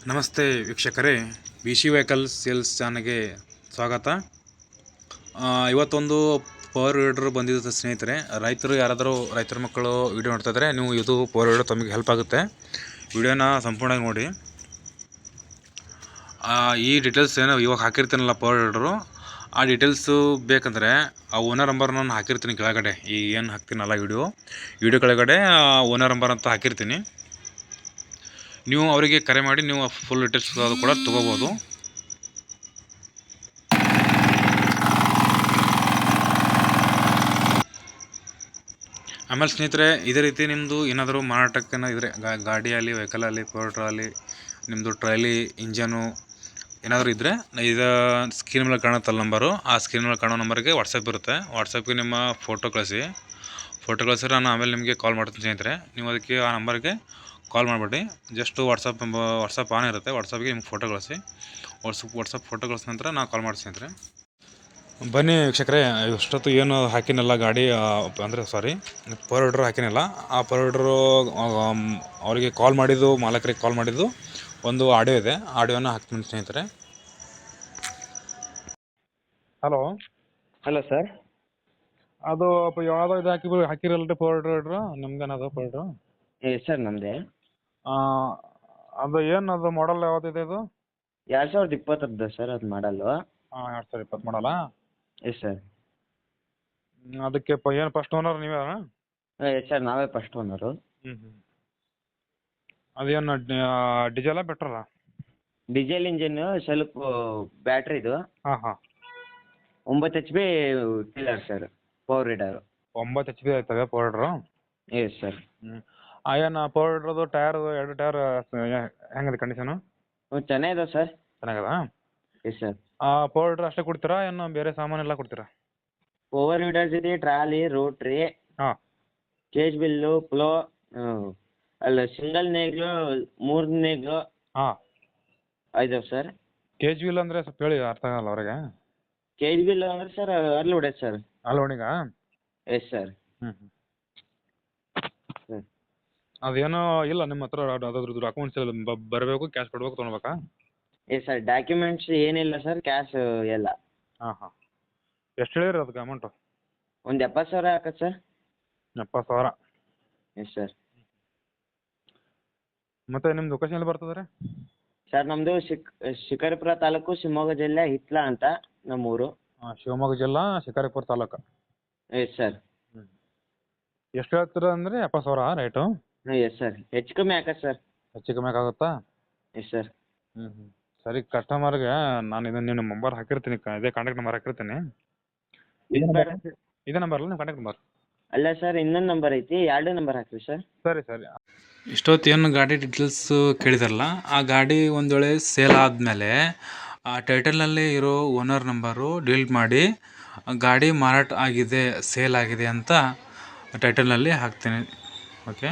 ನಮಸ್ತೆ ವೀಕ್ಷಕರೇ, V C vehicle sales ಚಾನಲ್ಗೆ ಸ್ವಾಗತ. ಇವತ್ತೊಂದು ಪವರ್ ವೀಡರ್ ಬಂದಿದೆ ಸ್ನೇಹಿತರೆ. ರೈತರ ಮಕ್ಕಳು ವಿಡಿಯೋ ನೋಡ್ತಾ ಇದ್ದಾರೆ. ನೀವು ಇದು ಪವರ್ ವೀಡರ್ ತಮಗೆ ಹೆಲ್ಪ್ ಆಗುತ್ತೆ. ವಿಡಿಯೋನ ಸಂಪೂರ್ಣವಾಗಿ ನೋಡಿ. ಈ ಡೀಟೇಲ್ಸ್ ಏನೋ ಇವಾಗ ಹಾಕಿರ್ತೀನಲ್ಲ ಪವರ್ ವೀಡರು, ಆ ಡೀಟೇಲ್ಸು ಬೇಕಂದರೆ ಆ ಓನರ್ ನಂಬರ್ ನಾನು ಹಾಕಿರ್ತೀನಿ ಕೆಳಗಡೆ. ಈ ಏನು ಹಾಕ್ತೀನಲ್ಲ ವಿಡಿಯೋ ಕೆಳಗಡೆ ಓನರ್ ನಂಬರ್ ಅಂತ ಹಾಕಿರ್ತೀನಿ. ನೀವು ಅವರಿಗೆ ಕರೆ ಮಾಡಿ ನೀವು ಫುಲ್ ಡೀಟೇಲ್ಸ್ ಕೂಡ ತೊಗೋಬೋದು. ಆಮೇಲೆ ಸ್ನೇಹಿತರೆ, ಇದೇ ರೀತಿ ನಿಮ್ಮದು ಏನಾದರೂ ಮಾರಾಟಕ್ಕೆ ಇದ್ದರೆ ಗಾಡಿಯಲ್ಲಿ, ವೆಹಿಕಲಲ್ಲಿ, ಪವರ್ಟ್ರಲ್ಲಿ ನಿಮ್ಮದು ಟ್ರಾಲಿ ಇಂಜನು ಏನಾದರೂ ಇದ್ದರೆ ಇದು ಸ್ಕ್ರೀನ್ ಮೇಲೆ ಕಾಣುತ್ತಲ್ಲ ನಂಬರು, ಆ ಸ್ಕ್ರೀನ್ ಮೇಲೆ ಕಾಣೋ ನಂಬರ್ಗೆ ವಾಟ್ಸಪ್ ಇರುತ್ತೆ. ವಾಟ್ಸಪ್ಗೆ ನಿಮ್ಮ ಫೋಟೋ ಕಳಿಸಿದ್ರೆ ನಾನು ಆಮೇಲೆ ನಿಮಗೆ ಕಾಲ್ ಮಾಡ್ತೀನಿ ಸ್ನೇಹಿತರೆ. ನೀವು ಅದಕ್ಕೆ ಆ ನಂಬರ್ಗೆ ಕಾಲ್ ಮಾಡಿಬಿಡಿ. ಜಸ್ಟು ವಾಟ್ಸಪ್ ಆನ್ ಇರುತ್ತೆ. ವಾಟ್ಸಪ್ಗೆ ನಿಮ್ಗೆ ಫೋಟೋ ಕಳಿಸಿ. ವಾಟ್ಸಪ್ ಫೋಟೋ ಕಳಿಸಿದ ನಂತರ ನಾನು ಕಾಲ್ ಮಾಡ್ತೀನಿ ಸ್ನೇಹಿತರೆ. ಬನ್ನಿ ವೀಕ್ಷಕರೇ, ಇಷ್ಟೊತ್ತು ಏನು ಹಾಕಿನಲ್ಲ ಗಾಡಿ ಪವರ್ ವೀಡರ್ ಹಾಕಿನಲ್ಲ, ಆ ಪವರ್ ವೀಡರು ಅವರಿಗೆ ಕಾಲ್ ಮಾಡಿದ್ದು, ಮಾಲಕರಿಗೆ ಕಾಲ್ ಮಾಡಿದ್ದು ಒಂದು ಆಡಿಯೋ ಇದೆ. ಆಡಿಯೋನ ಹಾಕ್ತೀನಿ ಸ್ನೇಹಿತರೆ. Hello sir. ಅದು ಯಾವುದೋ ಇದು ಹಾಕಿರಲ್ರಿ ಪವರ್ ವೀಡರು ನಮ್ದೇನದು ಪವರ್ ವೀಡರು? ಸರ್ ನಮ್ಮದೇ. ಅದು ಏನು ಅದು ಮಾಡಲ್ ಯಾವುದಿದೆ ಇದು? 2020 ಸರ್ ಅದು ಮಾಡಲ್ಲು. 2020 ಮಾಡಲ್ಲ? Yes sir. ಅದಕ್ಕೆ ಏನು ಫಸ್ಟ್ ಓನರ್ ನೀವೇ? ಎಸ್ ಸರ್, ನಾವೇ ಫಸ್ಟ್ ಓನರು. ಅದೇನು ಡೀಸೆಲಾ ಪೆಟ್ರೋಲಾ? ಡೀಸೆಲ್ ಇಂಜಿನ್, ಸ್ವಲ್ಪ ಬ್ಯಾಟ್ರಿದು. 9 HP tiller sir, power weeder. 9 HP ಆಯ್ತವೆ ಪವರ್ ವೀಡರು? Yes sir. ಏನು ಪವರ್ ವೀಡರ್ದು ಎರಡು ಟೈರ್ ಹೆಂಗಿದೆ ಕಂಡೀಷನು? ಚೆನ್ನಾಗಿದೆ ಸರ್. ಚೆನ್ನಾಗದ? Yes sir. ಪವರ್ ವೀಡರ್ ಅಷ್ಟೇ ಕೊಡ್ತೀರಾ, ಏನು ಬೇರೆ ಸಾಮಾನೆಲ್ಲ ಕೊಡ್ತೀರಾ? ಪವರ್ ವೀಡರ್ ಜೊತೆ trolley, rotary, cage wheel, plough, ಅಲ್ಲ ಸಿಂಗಲ್ ನೇಗ್ಲು, 3 ನೇಗ್ಲು ಇದಾವೆ ಸರ್. ಕೇಜ್ ವೀಲ್ ಅಂದರೆ ಸ್ವಲ್ಪ ಹೇಳಿ, ಅರ್ಥ ಆಗಲ್ಲ ಅವ್ರಿಗೆ. ಕೇಜ್ ಬಿಲ್ ಅಂದ್ರೆ ಸರ್ ಅಲ್ಲಿ ಹೊಡೆಯೋದು ಸರ್. ಅಲ್ಲಿ ಹೊಡಿಗ? Yes sir. ಅದೇನೋ ಇಲ್ಲ ನಿಮ್ಮ ಹತ್ರ ಅದ್ರದ್ದು ಅಕೌಂಟ್ಸ್ ಬರಬೇಕು, ಕ್ಯಾಶ್ ಕೊಡ್ಬೇಕು, ತೊಗೊಳ್ಬೇಕಾ? ಎಸ್ ಸರ್, ಡಾಕ್ಯುಮೆಂಟ್ಸ್ ಏನಿಲ್ಲ ಸರ್, ಕ್ಯಾಶ್ ಎಲ್ಲ. ಎಷ್ಟು ಹೇಳಿರಿ ಅದಕ್ಕೆ ಅಮೌಂಟು? ಒಂದು 70,000 ಹಾಕತ್ತೆ ಸರ್. 70,000? Yes sir. ಮತ್ತೆ ನಿಮ್ದು ಲೊಕೇಶನ್ ಎಲ್ಲಿ ಬರ್ತದೆ ರೀ? ಸರ್ ನಮ್ಮದು ಶಿಕಾರಿಪುರ ತಾಲೂಕು, ಶಿವಮೊಗ್ಗ ಜಿಲ್ಲೆ, ಹಿತ್ಲ ಅಂತ ನಮ್ಮೂರು. ಶಿವಮೊಗ್ಗ ಜಿಲ್ಲಾ, ಶಿಕಾರಿಪುರ ತಾಲೂಕು? Yes sir. ಎಷ್ಟು ಹೇಳ್ತೀರ ಅಂದರೆ 70,000 ರೇಟು? ಎಸ್ ಸರ್, ಹೆಚ್ಚು ಕಮ್ಮಿ ಹಾಕತ್ತೆ ಸರ್. ಹೆಚ್ಚು ಕಮ್ಮಿ ಆಗುತ್ತಾ? Yes sir. ಸರಿ, ಕಸ್ಟಮರ್ಗೆ ನಾನು ಇದನ್ನು ನಿಮ್ಮ ನಂಬರ್ ಹಾಕಿರ್ತೀನಿ, ಇದೇ ಕಾಂಟ್ಯಾಕ್ಟ್ ನಂಬರ್ ಹಾಕಿರ್ತೀನಿ. ಇದೇ ನಂಬರ್ ಅಲ್ಲ ನಿಮ್ಮ ಕಾಂಟ್ಯಾಕ್ಟ್ ನಂಬರ್? ಅಲ್ಲ ಸರ್, ಇನ್ನೊಂದು ನಂಬರ್ ಐತಿ, 2 ನಂಬರ್ ಹಾಕ್ರಿ ಸರ್. ಸರಿ. ಇಷ್ಟೊತ್ತು ಏನು ಗಾಡಿ ಡೀಟೇಲ್ಸು ಕೇಳಿದಾರಲ್ಲ, ಆ ಗಾಡಿ ಒಂದು ವೇಳೆ ಸೇಲ್ ಆದಮೇಲೆ ಆ ಟೈಟಲ್ನಲ್ಲಿ ಇರೋ ಓನರ್ ನಂಬರು ಡಿಲೀಟ್ ಮಾಡಿ ಗಾಡಿ ಮಾರಾಟ ಆಗಿದೆ, ಸೇಲ್ ಆಗಿದೆ ಅಂತ ಟೈಟಲ್ನಲ್ಲಿ ಹಾಕ್ತೀನಿ. ಓಕೆ.